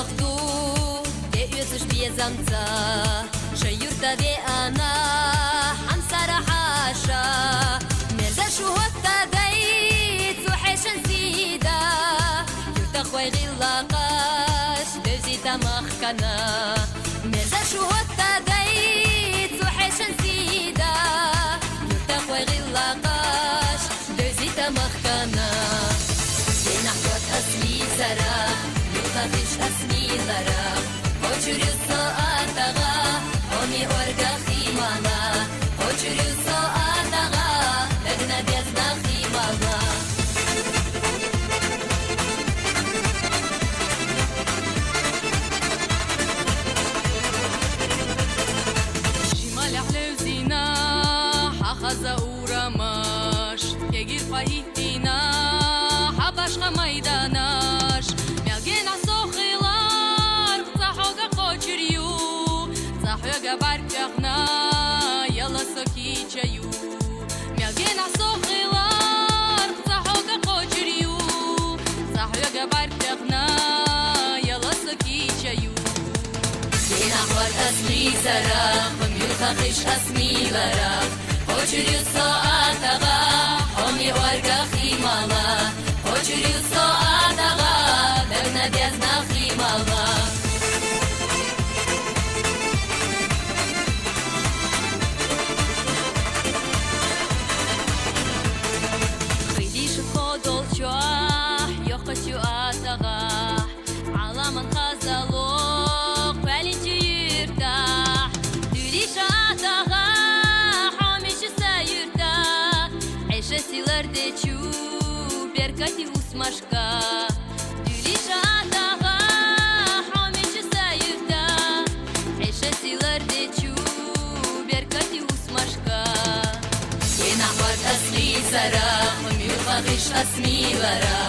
وقتو ديوتش بيزمتا شيرتا دي أنا حمسر حاشا مرزا شو هتا دايت وحشن سيدا يرتا خوي غلاقاش دوزيتا مخكنا مرزا شو هتا دايت وحشن سيدا يرتا خوي غلاقاش دوزيتا مخكنا نحكت أسمي زرا يطفش أسمي لرا وجري الصاعتها أمي أرجع خيمانا وجري الصاعتها لجنا بيزنا خيمانا شمال أحلى وزينا حخزة ورماش يجير فايتنا حبشخ ميداناش ميلجينا سوخيلار صحوغا قوچريو صحوغا باركخنا يلا سوكيچيو ميلجينا سوخيلار صحوغا قوچريو صحوغا باركخنا يلا سوكيچيو دينا خوات أسمي زرا وميلخخش أسمي لرا قوچريو صاعتها أمي أرجع خيمانا وجري الصاعتها لجنا بيزنا خيمانا خيديش خودول شوح يوخشو آتغاح على من خزلوق فالنجي يرتاح دوليش آتغاح حامش سيرتاح عيشة سيلر ديشو بركتي وسمشكا دوليش آتغاح حامش سيرتاح عيشة سيلر ديشو بركتي وسمشكا نحوت أسمي زرا وميلخخش أسمي لرا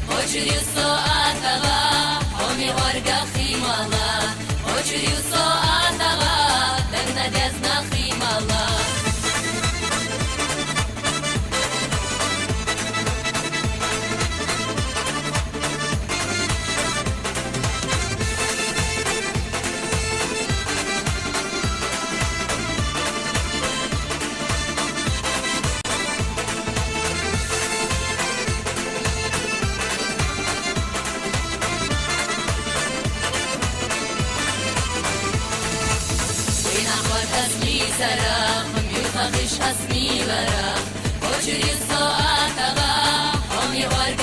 وجري الصاعتها أمي أرجع خيمانا وجري الصاعتها لجنا بيزنا خيمانا أسمي زرا وميلخخش أسمي لرا وجري الصاعتها أمي أرجع